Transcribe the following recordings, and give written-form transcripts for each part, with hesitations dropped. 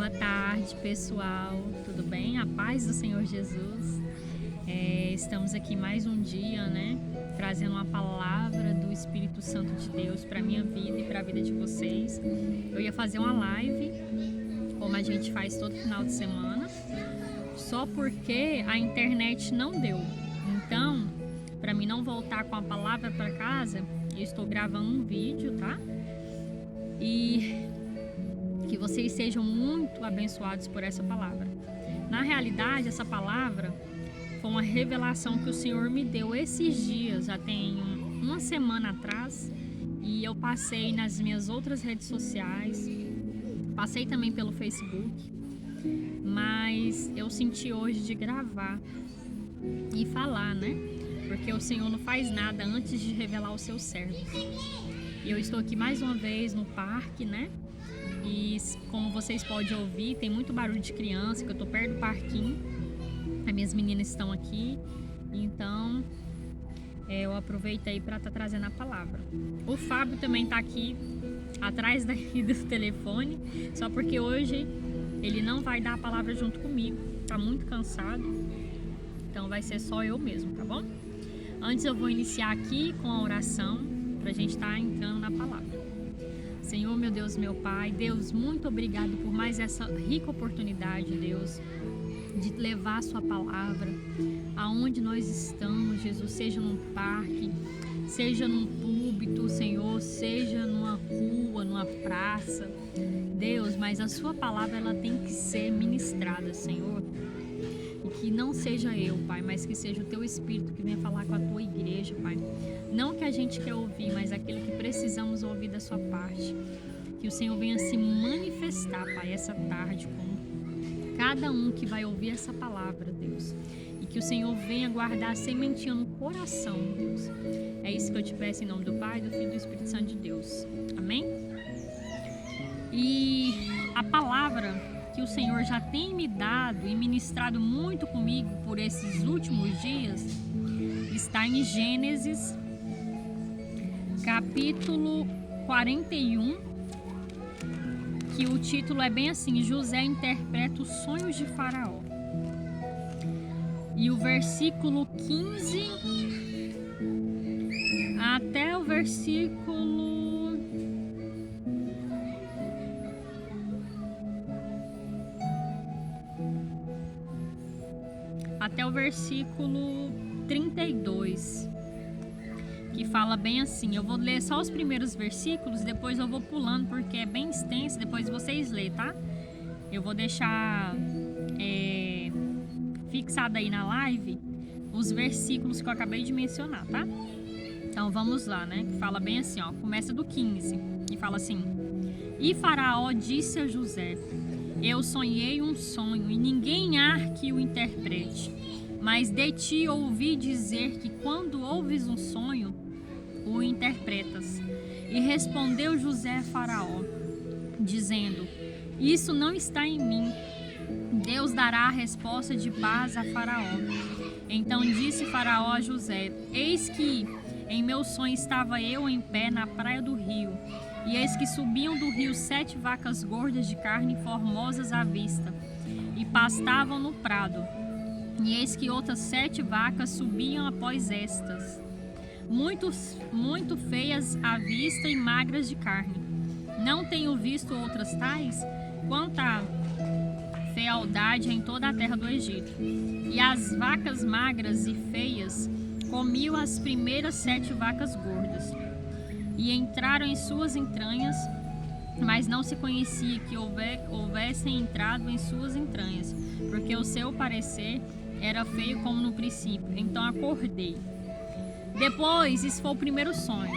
Boa tarde, pessoal. Tudo bem? A paz do Senhor Jesus. Estamos aqui mais um dia, né? Trazendo uma palavra do Espírito Santo de Deus para minha vida e para a vida de vocês. Eu ia fazer uma live, como a gente faz todo final de semana, só porque a internet não deu. Então, para mim não voltar com a palavra para casa, eu estou gravando um vídeo, tá? E que vocês sejam muito abençoados por essa palavra. Na realidade, essa palavra foi uma revelação que o Senhor me deu esses dias, já tem uma semana atrás, e eu passei nas minhas outras redes sociais, passei também pelo Facebook, mas eu senti hoje de gravar e falar, né? Porque o Senhor não faz nada antes de revelar os seus servos. E eu estou aqui mais uma vez no parque, né? E como vocês podem ouvir, tem muito barulho de criança, que eu tô perto do parquinho. As minhas meninas estão aqui, então eu aproveitei para estar trazendo a palavra. O Fábio também tá aqui atrás daqui do telefone, só porque hoje ele não vai dar a palavra junto comigo, tá muito cansado, então vai ser só eu mesmo, tá bom? Antes eu vou iniciar aqui com a oração pra gente estar entrando na palavra. Senhor, meu Deus, meu Pai, Deus, muito obrigado por mais essa rica oportunidade, Deus, de levar a sua palavra aonde nós estamos, Jesus, seja num parque, seja num púlpito, Senhor, seja numa rua, numa praça, Deus, mas a sua palavra ela tem que ser ministrada, Senhor, e que não seja eu, Pai, mas que seja o teu Espírito que venha falar com a tua igreja, Pai, não que a gente quer ouvir, mas aquilo que precisamos ouvir da sua parte, que o Senhor venha se manifestar, Pai, essa tarde com cada um que vai ouvir essa palavra, Deus. E que o Senhor venha guardar a sementinha no coração, Deus. É isso que eu te peço em nome do Pai, do Filho e do Espírito Santo de Deus. Amém? E a palavra que o Senhor já tem me dado e ministrado muito comigo por esses últimos dias está em Gênesis, capítulo 41, que o título é bem assim: José interpreta os sonhos de Faraó. E o versículo 15 até o versículo 32, que fala bem assim. Eu vou ler só os primeiros versículos, depois eu vou pulando porque é bem extenso, depois vocês lêem, tá? Eu vou deixar fixado aí na live os versículos que eu acabei de mencionar, tá? Então vamos lá, né? Que fala bem assim, ó. Começa do 15 e fala assim: E Faraó disse a José: Eu sonhei um sonho e ninguém há que o interprete. Mas de ti ouvi dizer que quando ouves um sonho, o interpretas. E respondeu José a Faraó, dizendo: Isso não está em mim. Deus dará a resposta de paz a Faraó. Então disse Faraó a José: Eis que em meu sonho estava eu em pé na praia do rio, e eis que subiam do rio 7 vacas gordas de carne formosas à vista, e pastavam no prado. E eis que outras 7 vacas subiam após estas, muito feias à vista e magras de carne. Não tenho visto outras tais, quanto à fealdade em toda a terra do Egito. E as vacas magras e feias comiam as primeiras 7 vacas gordas, e entraram em suas entranhas, mas não se conhecia que houvessem entrado em suas entranhas, porque o seu parecer era feio como no princípio. Então acordei. Depois, isso foi o primeiro sonho.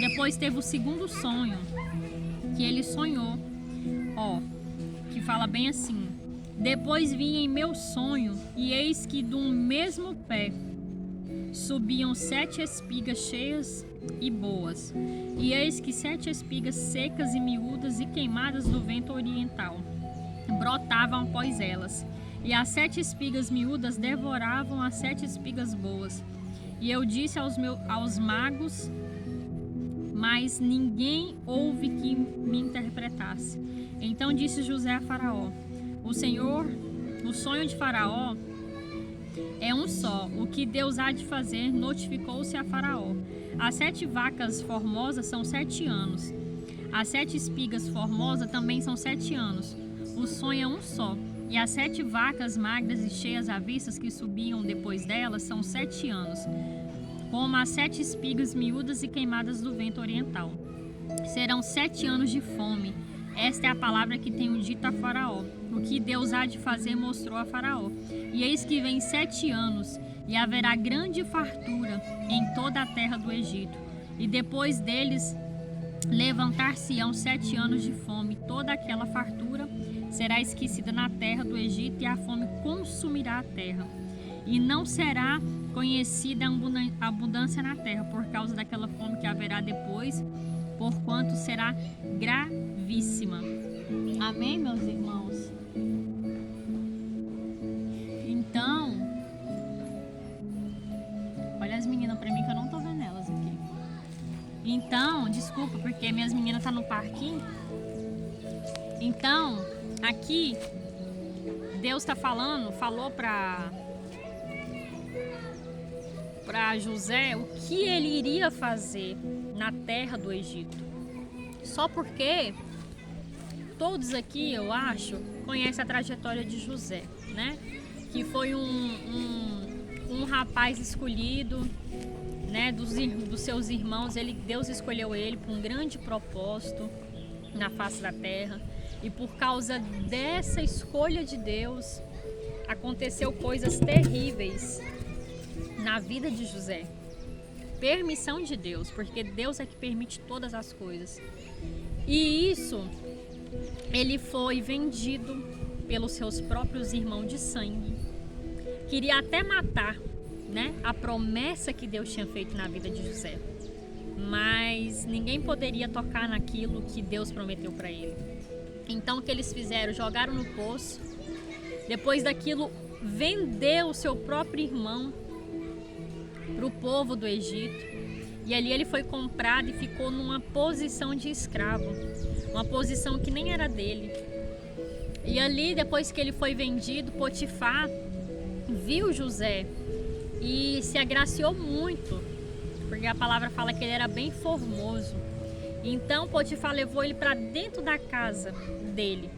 Depois teve o segundo sonho, que ele sonhou, que fala bem assim: Depois vim em meu sonho, e eis que de um mesmo pé subiam 7 espigas cheias e boas, e eis que 7 espigas secas e miúdas e queimadas do vento oriental brotavam após elas, e as 7 espigas miúdas devoravam as 7 espigas boas. E eu disse aos magos, mas ninguém houve que me interpretasse. Então disse José a Faraó: O sonho de Faraó é um só. O que Deus há de fazer notificou-se a Faraó. As 7 vacas formosas são 7 anos. As 7 espigas formosas também são 7 anos. O sonho é um só. E as 7 vacas magras e cheias à vista que subiam depois delas são 7 anos. Como as 7 espigas miúdas e queimadas do vento oriental. Serão 7 anos de fome. Esta é a palavra que tenho dito a Faraó. O que Deus há de fazer mostrou a Faraó. E eis que vem 7 anos, e haverá grande fartura em toda a terra do Egito. E depois deles levantar-se-ão 7 anos de fome. Toda aquela fartura será esquecida na terra do Egito, e a fome consumirá a terra. E não será conhecida a abundância na terra, por causa daquela fome que haverá depois, porquanto será gravíssima. Amém, meus irmãos? Então, olha as meninas pra mim que eu não tô vendo elas aqui. Então, desculpa, porque minhas meninas tá no parquinho. Então, aqui, Deus tá falou pra José o que ele iria fazer na terra do Egito. Só porque todos aqui, eu acho, conhecem a trajetória de José, né? Que foi um rapaz escolhido, né? Dos seus irmãos. Deus escolheu ele para um grande propósito na face da terra. E por causa dessa escolha de Deus, aconteceu coisas terríveis na vida de José. Permissão de Deus, porque Deus é que permite todas as coisas. E isso, ele foi vendido pelos seus próprios irmãos de sangue. Queria até matar, né, a promessa que Deus tinha feito na vida de José. Mas ninguém poderia tocar naquilo que Deus prometeu para ele. Então o que eles fizeram? Jogaram no poço. Depois daquilo, vendeu o seu próprio irmão para o povo do Egito, e ali ele foi comprado e ficou numa posição de escravo, uma posição que nem era dele. E ali, depois que ele foi vendido, Potifar viu José e se agraciou muito, porque a palavra fala que ele era bem formoso. Então Potifar levou ele para dentro da casa dele,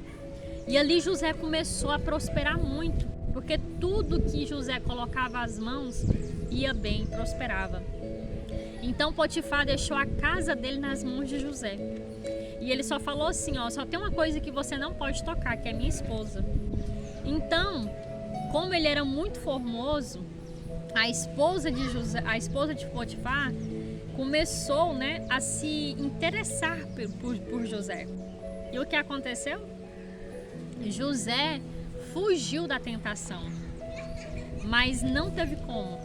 e ali José começou a prosperar muito, porque tudo que José colocava as mãos ia bem, prosperava. Então Potifar deixou a casa dele nas mãos de José. E ele só falou assim, ó, só tem uma coisa que você não pode tocar, que é minha esposa. Então, como ele era muito formoso, a esposa de Potifar começou, né, a se interessar por José. E o que aconteceu? José fugiu da tentação, mas não teve como,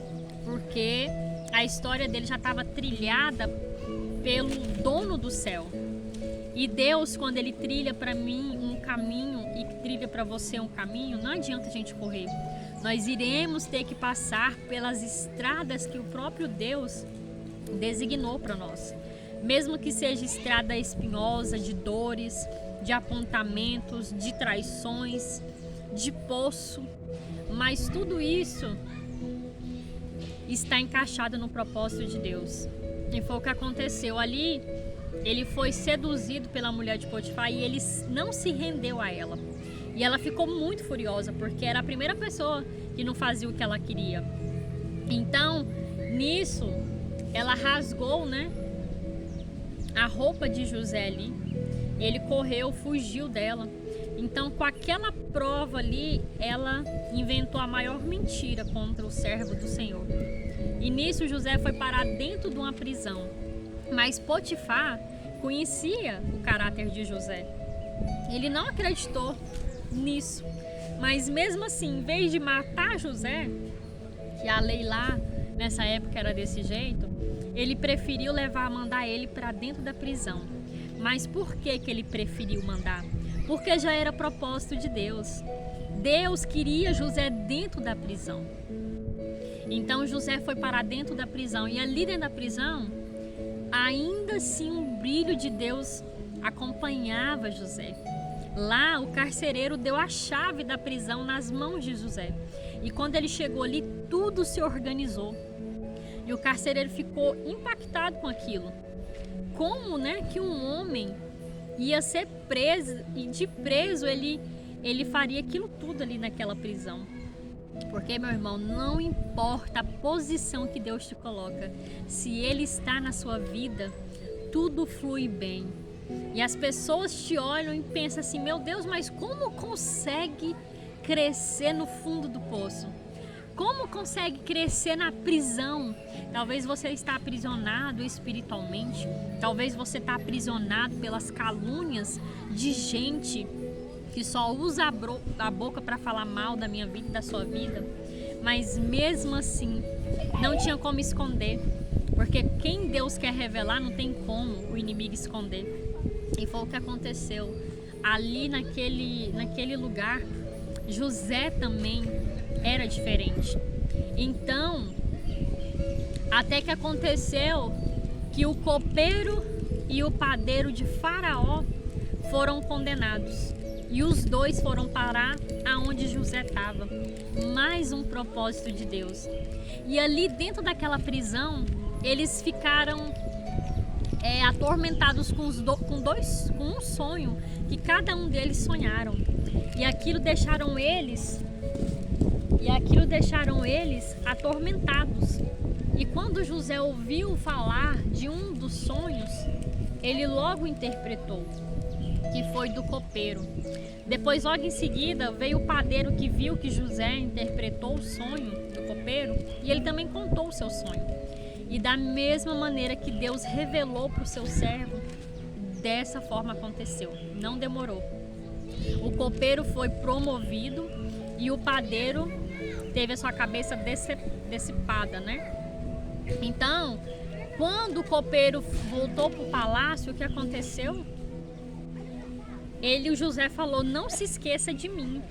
porque a história dele já estava trilhada pelo dono do céu. E Deus, quando ele trilha para mim um caminho e trilha para você um caminho, não adianta a gente correr. Nós iremos ter que passar pelas estradas que o próprio Deus designou para nós. Mesmo que seja estrada espinhosa, de dores, de apontamentos, de traições, de poço, mas tudo isso está encaixado no propósito de Deus. E foi o que aconteceu ali. Ele foi seduzido pela mulher de Potifar e ele não se rendeu a ela. E ela ficou muito furiosa, porque era a primeira pessoa que não fazia o que ela queria. Então, nisso, ela rasgou, né, a roupa de José ali. Ele correu, fugiu dela. Então, com aquela prova ali, ela inventou a maior mentira contra o servo do Senhor. E nisso, José foi parar dentro de uma prisão. Mas Potifar conhecia o caráter de José. Ele não acreditou nisso. Mas mesmo assim, em vez de matar José, que a lei lá nessa época era desse jeito, ele preferiu mandar ele para dentro da prisão. Mas por que ele preferiu mandar? Porque já era propósito de Deus. Deus queria José dentro da prisão. Então José foi parar dentro da prisão. E ali dentro da prisão, ainda assim um brilho de Deus acompanhava José. Lá o carcereiro deu a chave da prisão nas mãos de José. E quando ele chegou ali, tudo se organizou. E o carcereiro ficou impactado com aquilo. Como, né, que um homem ia ser preso e de preso ele faria aquilo tudo ali naquela prisão. Porque, meu irmão, não importa a posição que Deus te coloca, se Ele está na sua vida, tudo flui bem. E as pessoas te olham e pensam assim, meu Deus, mas como consegue crescer no fundo do poço? Como consegue crescer na prisão? Talvez você está aprisionado espiritualmente, talvez você está aprisionado pelas calúnias de gente que só usa a boca para falar mal da minha vida e da sua vida, mas mesmo assim não tinha como esconder, porque quem Deus quer revelar não tem como o inimigo esconder. E foi o que aconteceu ali naquele lugar. José também era diferente. Então, até que aconteceu que o copeiro e o padeiro de Faraó foram condenados. E os dois foram parar aonde José estava. Mais um propósito de Deus. E ali dentro daquela prisão, eles ficaram atormentados com um sonho que cada um deles sonharam. E aquilo deixaram eles atormentados. E quando José ouviu falar de um dos sonhos, ele logo interpretou, que foi do copeiro. Depois, logo em seguida, veio o padeiro que viu que José interpretou o sonho do copeiro e ele também contou o seu sonho. E da mesma maneira que Deus revelou para o seu servo, dessa forma aconteceu. Não demorou. O copeiro foi promovido e o padeiro teve a sua cabeça dissipada, né? Então, quando o copeiro voltou para o palácio, o que aconteceu? O José falou, não se esqueça de mim.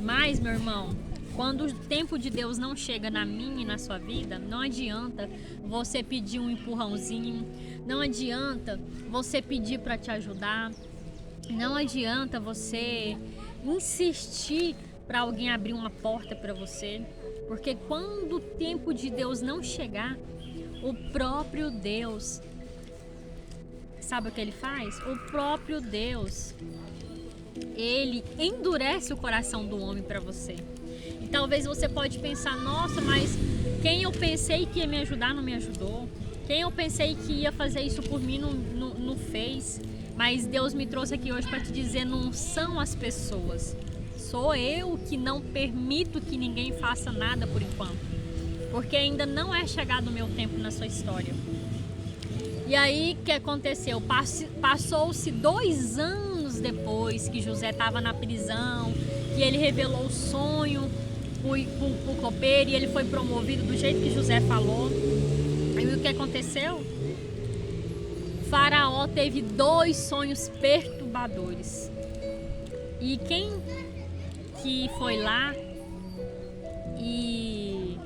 Mas, meu irmão, quando o tempo de Deus não chega na minha e na sua vida, não adianta você pedir um empurrãozinho, não adianta você pedir para te ajudar, não adianta você insistir para alguém abrir uma porta para você, porque quando o tempo de Deus não chegar, o próprio Deus, sabe o que ele faz? O próprio Deus, ele endurece o coração do homem para você. E talvez você pode pensar, nossa, mas quem eu pensei que ia me ajudar não me ajudou. Quem eu pensei que ia fazer isso por mim não fez. Mas Deus me trouxe aqui hoje para te dizer, não são as pessoas. Sou eu que não permito que ninguém faça nada por enquanto. Porque ainda não é chegado o meu tempo na sua história. E aí, o que aconteceu? Passou-se 2 anos depois que José estava na prisão, que ele revelou o sonho para o copeiro e ele foi promovido do jeito que José falou. E o que aconteceu? Faraó teve 2 sonhos perturbadores. E quem que foi lá e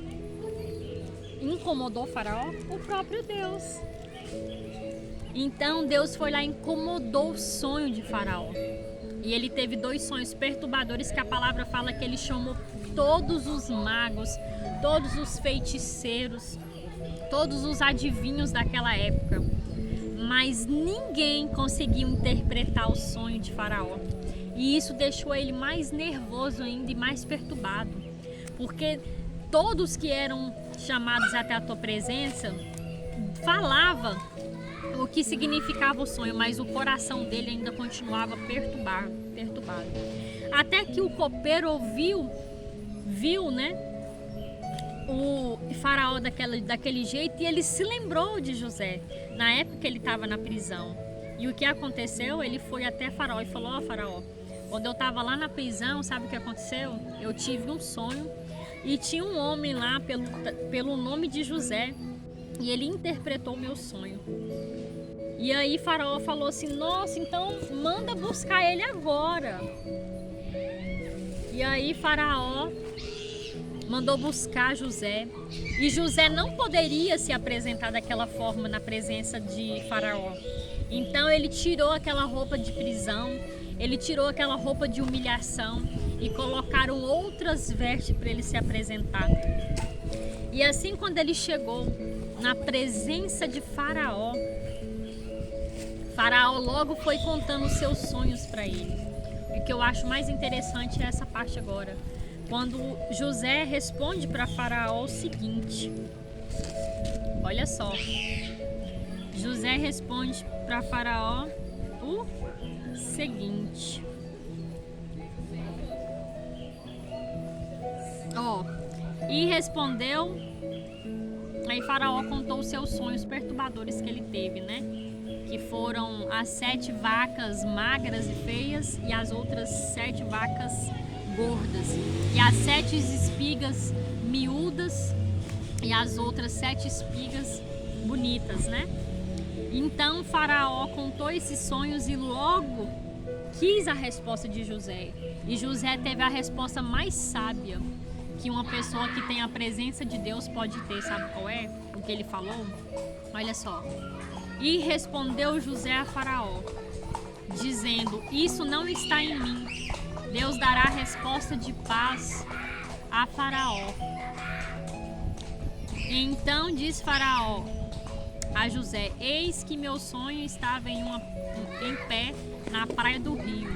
incomodou Faraó? O próprio Deus. Então Deus foi lá e incomodou o sonho de Faraó. E ele teve 2 sonhos perturbadores que a palavra fala que ele chamou todos os magos, todos os feiticeiros, todos os adivinhos daquela época. Mas ninguém conseguiu interpretar o sonho de Faraó. E isso deixou ele mais nervoso ainda e mais perturbado. Porque todos que eram chamados até a tua presença falavam o que significava o sonho, mas o coração dele ainda continuava perturbado. Até que o copeiro viu, né, o Faraó daquele jeito e ele se lembrou de José, na época que ele estava na prisão. E o que aconteceu? Ele foi até Faraó e falou, Faraó, quando eu estava lá na prisão, sabe o que aconteceu? Eu tive um sonho e tinha um homem lá pelo nome de José e ele interpretou o meu sonho. E aí Faraó falou assim, nossa, então manda buscar ele agora. E aí Faraó mandou buscar José. E José não poderia se apresentar daquela forma na presença de Faraó. Então ele tirou aquela roupa de prisão, ele tirou aquela roupa de humilhação e colocaram outras vestes para ele se apresentar. E assim, quando ele chegou na presença de Faraó, Faraó logo foi contando os seus sonhos para ele. E o que eu acho mais interessante é essa parte agora, quando José responde para Faraó o seguinte. Olha só, José responde para Faraó o seguinte. E respondeu. Aí Faraó contou os seus sonhos perturbadores que ele teve, né? Que foram as 7 vacas magras e feias e as outras 7 vacas gordas, e as 7 espigas miúdas e as outras 7 espigas bonitas, né? Então Faraó contou esses sonhos e logo quis a resposta de José. E José teve a resposta mais sábia que uma pessoa que tem a presença de Deus pode ter. Sabe qual é? O que ele falou? Olha só. E respondeu José a Faraó, dizendo: isso não está em mim. Deus dará resposta de paz a Faraó. Então diz Faraó a José: eis que meu sonho estava em pé na praia do rio.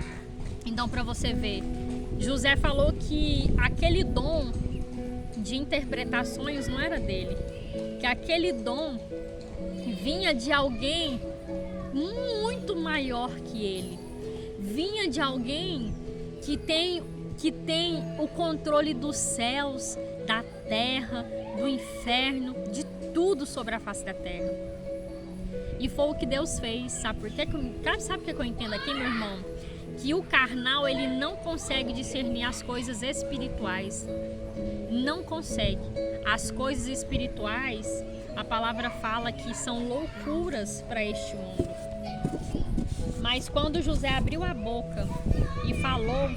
Então, para você ver, José falou que aquele dom de interpretar sonhos não era dele, que aquele dom vinha de alguém muito maior que ele, vinha de alguém que tem o controle dos céus, da terra, do inferno, de tudo sobre a face da terra. E foi o que Deus fez. Sabe por quê? Sabe o que eu entendo aqui, meu irmão? Que o carnal, ele não consegue discernir as coisas espirituais. Não consegue. As coisas espirituais, a palavra fala que são loucuras para este mundo. Mas quando José abriu a boca e falou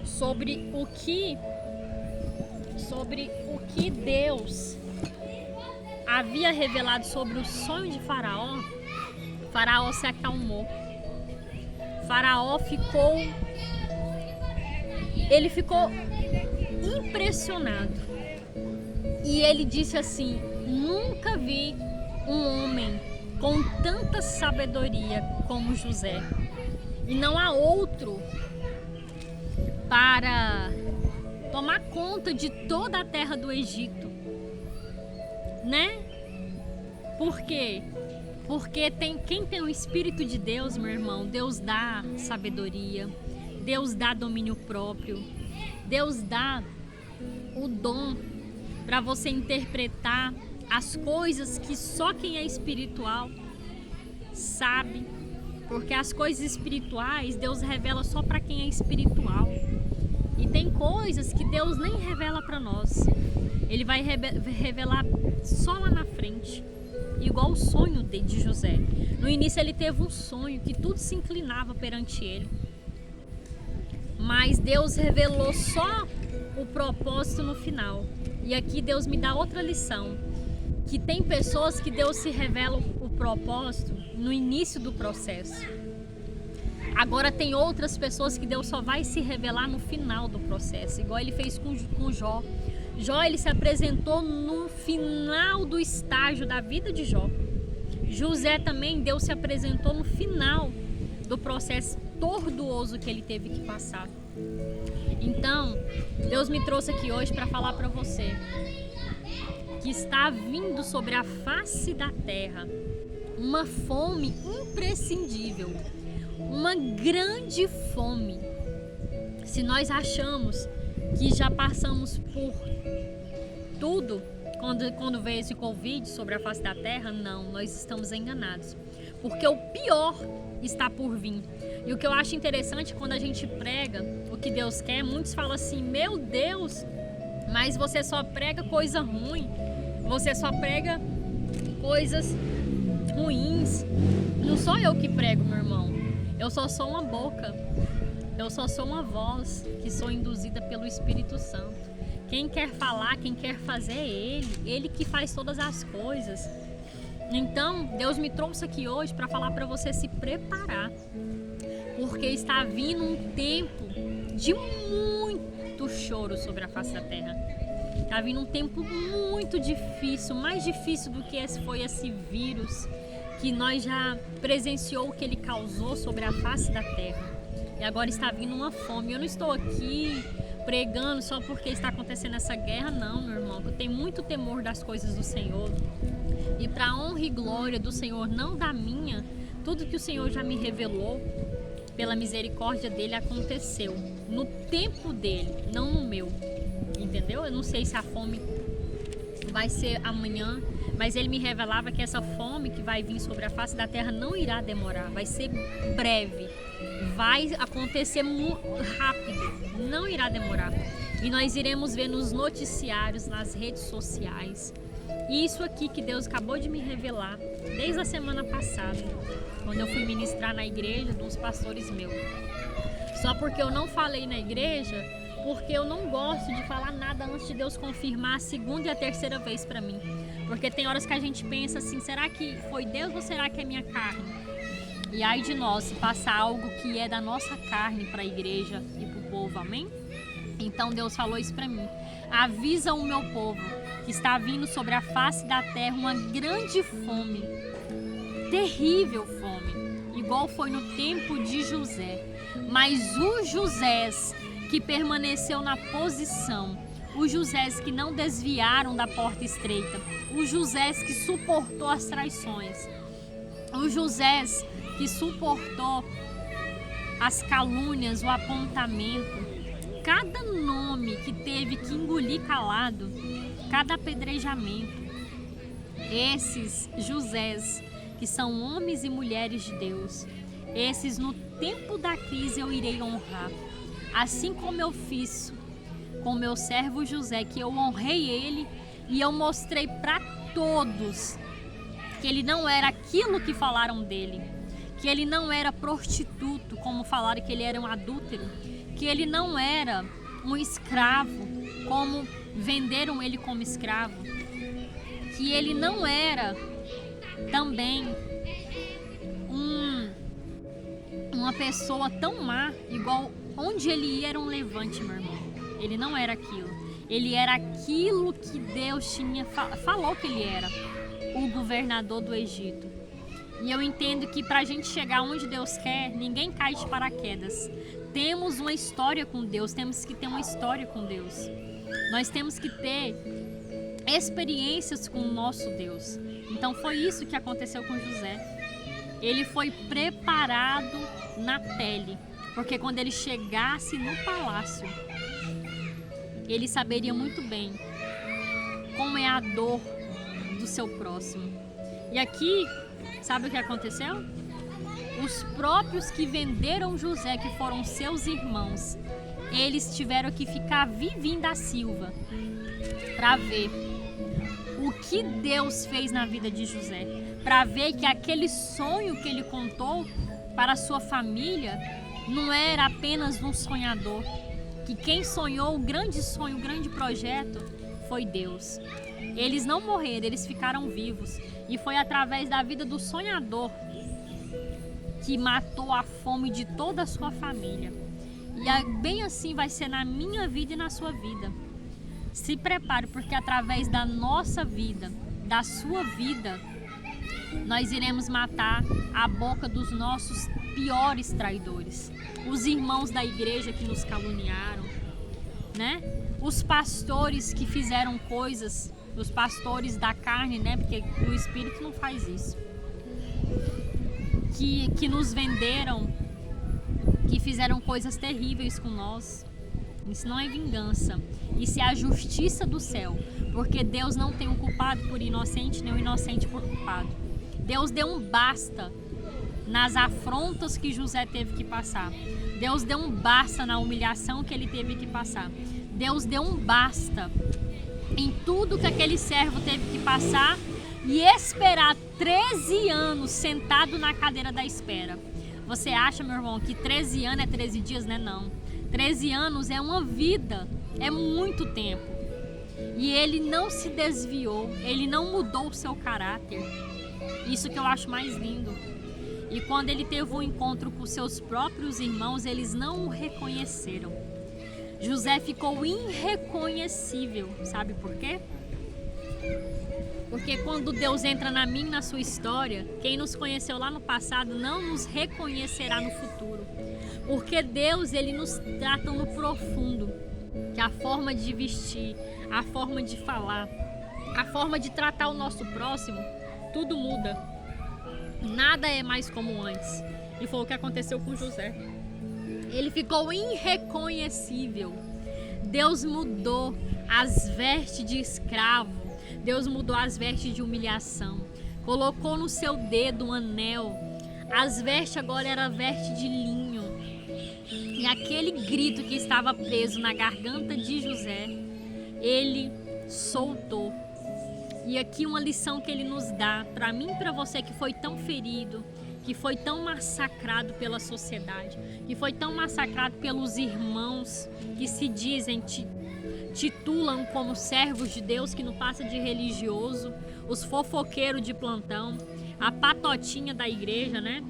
sobre o que Deus havia revelado sobre o sonho de Faraó, Faraó se acalmou. Faraó ficou impressionado. E ele disse assim: nunca vi um homem com tanta sabedoria como José. E não há outro para tomar conta de toda a terra do Egito, né? Por quê? Porque quem tem o Espírito de Deus, meu irmão, Deus dá sabedoria, Deus dá domínio próprio, Deus dá o dom para você interpretar as coisas que só quem é espiritual sabe. Porque as coisas espirituais Deus revela só para quem é espiritual. E tem coisas que Deus nem revela para nós. Ele vai revelar só lá na frente. Igual o sonho de José. No início ele teve um sonho que tudo se inclinava perante ele. Mas Deus revelou só o propósito no final. E aqui Deus me dá outra lição. Que tem pessoas que Deus se revela o propósito no início do processo. Agora tem outras pessoas que Deus só vai se revelar no final do processo. Igual ele fez com Jó. Jó, ele se apresentou no final do estágio da vida de Jó. José também, Deus se apresentou no final do processo tortuoso que ele teve que passar. Então, Deus me trouxe aqui hoje para falar para você que está vindo sobre a face da terra uma fome imprescindível, uma grande fome. Se nós achamos que já passamos por tudo quando veio esse Covid sobre a face da terra, não, nós estamos enganados, porque o pior está por vir. E o que eu acho interessante, quando a gente prega o que Deus quer, muitos falam assim: meu Deus, mas você só prega coisa ruim, você só prega coisas ruins. Não sou eu que prego, meu irmão, eu só sou uma boca, eu só sou uma voz que sou induzida pelo Espírito Santo. Quem quer falar, quem quer fazer é Ele que faz todas as coisas. Então, Deus me trouxe aqui hoje para falar para você se preparar. Porque porque está vindo um tempo de muito choro sobre a face da terra. Está vindo um tempo muito difícil, mais difícil do que foi esse vírus que nós já presenciou, o que ele causou sobre a face da terra. E agora está vindo uma fome. Eu não estou aqui pregando só porque está acontecendo essa guerra, não, meu irmão. Eu tenho muito temor das coisas do Senhor. E para a honra e glória do Senhor, não da minha, tudo que o Senhor já me revelou, pela misericórdia dele, aconteceu no tempo dele, não no meu. Entendeu? Eu não sei se a fome vai ser amanhã, mas ele me revelava que essa fome que vai vir sobre a face da terra não irá demorar, vai ser breve, vai acontecer rápido, não irá demorar. E nós iremos ver nos noticiários, nas redes sociais. E isso aqui que Deus acabou de me revelar desde a semana passada, quando eu fui ministrar na igreja de uns pastores meus. Só porque eu não falei na igreja, porque eu não gosto de falar nada antes de Deus confirmar a segunda e a terceira vez para mim. Porque tem horas que a gente pensa assim, será que foi Deus ou será que é minha carne? E ai de nós se passar algo que é da nossa carne para a igreja e para o povo, amém? Então Deus falou isso para mim. Avisa o meu povo que está vindo sobre a face da terra uma grande fome, terrível fome, igual foi no tempo de José. Mas os Josés que permaneceu na posição, os Josés que não desviaram da porta estreita, os Josés que suportou as traições, os Josés que suportou as calúnias, o apontamento, cada nome que teve que engolir calado, cada apedrejamento, esses Josés que são homens e mulheres de Deus, esses no tempo da crise eu irei honrar. Assim como eu fiz com meu servo José, que eu honrei ele e eu mostrei para todos que ele não era aquilo que falaram dele, que ele não era prostituto, como falaram que ele era um adúltero, que ele não era um escravo, como venderam ele como escravo, que ele não era também uma pessoa tão má, igual onde ele ia era um levante, meu irmão. Ele não era aquilo. Ele era aquilo que Deus falou que ele era, o governador do Egito. E eu entendo que para a gente chegar onde Deus quer, ninguém cai de paraquedas. Temos uma história com Deus, temos que ter uma história com Deus. Nós temos que ter experiências com o nosso Deus. Então foi isso que aconteceu com José. Ele foi preparado na pele, porque quando ele chegasse no palácio, ele saberia muito bem como é a dor do seu próximo. E aqui, sabe o que aconteceu? Os próprios que venderam José, que foram seus irmãos, eles tiveram que ficar vivinho da Silva para ver o que Deus fez na vida de José, para ver que aquele sonho que ele contou para a sua família não era apenas um sonhador, que quem sonhou o grande sonho, o grande projeto foi Deus. Eles não morreram, eles ficaram vivos, e foi através da vida do sonhador que matou a fome de toda a sua família. E bem assim vai ser na minha vida e na sua vida. Se prepare, porque através da nossa vida, da sua vida, nós iremos matar a boca dos nossos piores traidores. Os irmãos da igreja que nos caluniaram, né? Os pastores que fizeram coisas, os pastores da carne, né? Porque o Espírito não faz isso. Que nos venderam, que fizeram coisas terríveis com nós. Isso não é vingança, isso é a justiça do céu, porque Deus não tem o culpado por inocente, nem o inocente por culpado. Deus deu um basta nas afrontas que José teve que passar. Deus deu um basta na humilhação que ele teve que passar. Deus deu um basta em tudo que aquele servo teve que passar e esperar 13 anos sentado na cadeira da espera. Você acha, meu irmão, que 13 anos é 13 dias, né? Não. 13 anos é uma vida, é muito tempo. E ele não se desviou, ele não mudou o seu caráter. Isso que eu acho mais lindo. E quando ele teve um encontro com seus próprios irmãos, eles não o reconheceram. José ficou irreconhecível. Sabe por quê? Porque quando Deus entra na minha e na sua história, quem nos conheceu lá no passado não nos reconhecerá no futuro. Porque Deus, ele nos trata no profundo. Que a forma de vestir, a forma de falar, a forma de tratar o nosso próximo, tudo muda. Nada é mais como antes. E foi o que aconteceu com José. Ele ficou irreconhecível. Deus mudou as vestes de escravo. Deus mudou as vestes de humilhação. Colocou no seu dedo um anel. As vestes agora eram vestes de linho. E aquele grito que estava preso na garganta de José, ele soltou. E aqui uma lição que ele nos dá, para mim e para você que foi tão ferido, que foi tão massacrado pela sociedade, que foi tão massacrado pelos irmãos que se dizem, titulam como servos de Deus, que não passa de religioso, os fofoqueiros de plantão, a patotinha da igreja, né?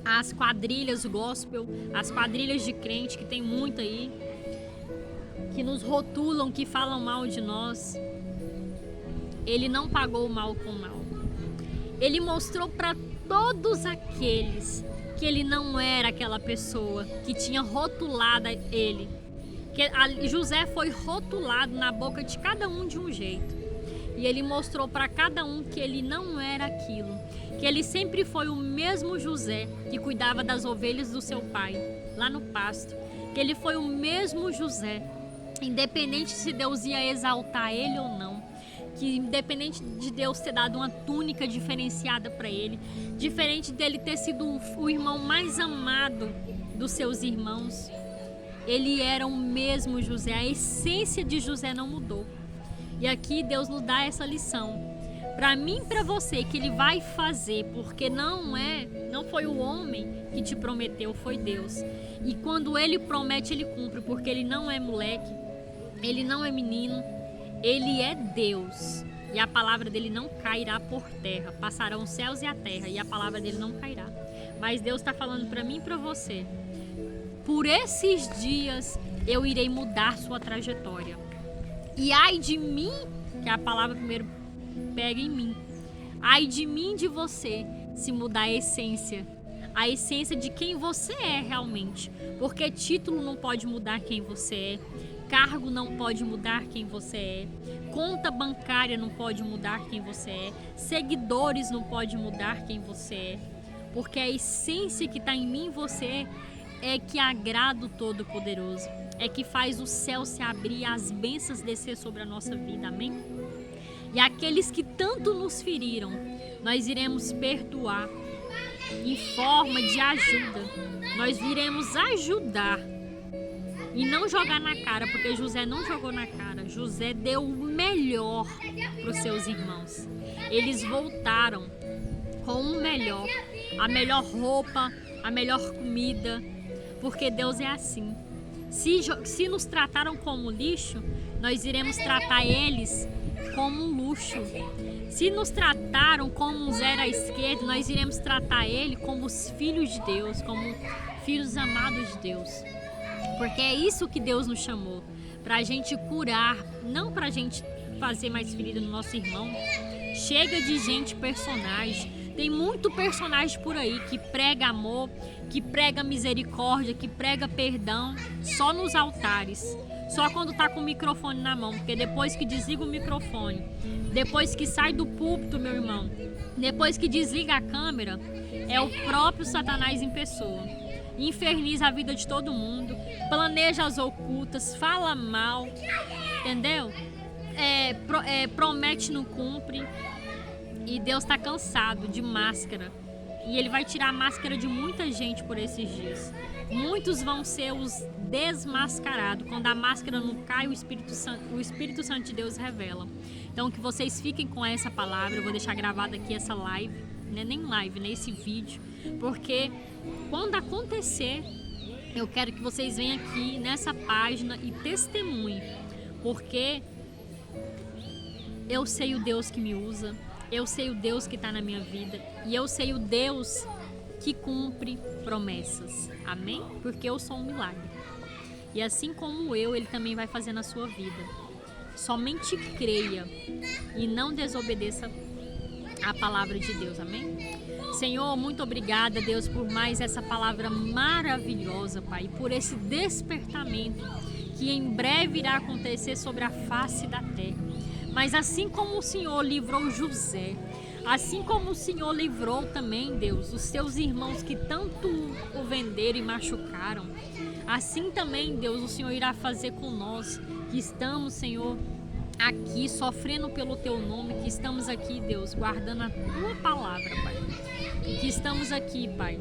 As quadrilhas gospel, as quadrilhas de crente, que tem muito aí, que nos rotulam, que falam mal de nós. Ele não pagou o mal com o mal. Ele mostrou para todos aqueles que ele não era aquela pessoa que tinha rotulado ele. Que José foi rotulado na boca de cada um de um jeito. E ele mostrou para cada um que ele não era aquilo. Que ele sempre foi o mesmo José que cuidava das ovelhas do seu pai, lá no pasto. Que ele foi o mesmo José, independente se Deus ia exaltar ele ou não. Que independente de Deus ter dado uma túnica diferenciada para ele, diferente dele ter sido o irmão mais amado dos seus irmãos, ele era o mesmo José. A essência de José não mudou. E aqui Deus nos dá essa lição para mim e para você, que ele vai fazer, porque não foi o homem que te prometeu, foi Deus. E quando ele promete, ele cumpre, porque ele não é moleque, ele não é menino, ele é Deus. E a palavra dele não cairá por terra. Passarão os céus e a terra, e a palavra dele não cairá. Mas Deus está falando para mim e para você: por esses dias eu irei mudar sua trajetória. E ai de mim, que a palavra primeiro pega em mim. Ai de mim, de você, se mudar a essência de quem você é realmente. Porque título não pode mudar quem você é. Cargo não pode mudar quem você é. Conta bancária não pode mudar quem você é. Seguidores não pode mudar quem você é. Porque a essência que está em mim e você é que agrada o Todo-Poderoso. É que faz o céu se abrir e as bênçãos descer sobre a nossa vida. Amém? E aqueles que tanto nos feriram, nós iremos perdoar em forma de ajuda. Nós viremos ajudar. E não jogar na cara, porque José não jogou na cara. José deu o melhor para os seus irmãos. Eles voltaram com o melhor, a melhor roupa, a melhor comida, porque Deus é assim. Se nos trataram como lixo, nós iremos tratar eles como um luxo. Se nos trataram como um zero à esquerda, nós iremos tratar ele como os filhos de Deus, como filhos amados de Deus. Porque é isso que Deus nos chamou, para a gente curar, não para a gente fazer mais ferida no nosso irmão. Chega de gente personagem. Tem muito personagem por aí que prega amor, que prega misericórdia, que prega perdão só nos altares. Só quando tá com o microfone na mão, porque depois que desliga o microfone, depois que sai do púlpito, meu irmão, depois que desliga a câmera, é o próprio Satanás em pessoa. Inferniza a vida de todo mundo, planeja as ocultas, fala mal, entendeu? Promete, não cumpre. E Deus está cansado de máscara. E Ele vai tirar a máscara de muita gente por esses dias. Muitos vão ser os desmascarados. Quando a máscara não cai, o Espírito Santo de Deus revela. Então que vocês fiquem com essa palavra. Eu vou deixar gravada aqui essa live, né? Nem live, né? Esse vídeo. Porque quando acontecer, eu quero que vocês venham aqui nessa página e testemunhem. Porque eu sei o Deus que me usa. Eu sei o Deus que está na minha vida. E eu sei o Deus que cumpre promessas. Amém? Porque eu sou um milagre. E assim como eu, Ele também vai fazer na sua vida. Somente creia e não desobedeça a palavra de Deus. Amém? Senhor, muito obrigada, Deus, por mais essa palavra maravilhosa, Pai, por esse despertamento que em breve irá acontecer sobre a face da terra. Mas assim como o Senhor livrou José, assim como o Senhor livrou também, Deus, os seus irmãos que tanto o venderam e machucaram, assim também, Deus, o Senhor irá fazer com nós que estamos, Senhor, aqui sofrendo pelo Teu nome, que estamos aqui, Deus, guardando a Tua palavra, Pai. E que estamos aqui, Pai,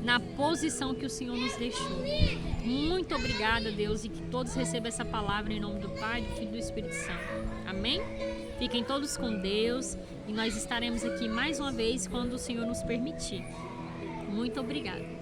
na posição que o Senhor nos deixou. Muito obrigada, Deus, e que todos recebam essa palavra em nome do Pai, do Filho e do Espírito Santo. Amém? Fiquem todos com Deus e nós estaremos aqui mais uma vez quando o Senhor nos permitir. Muito obrigada.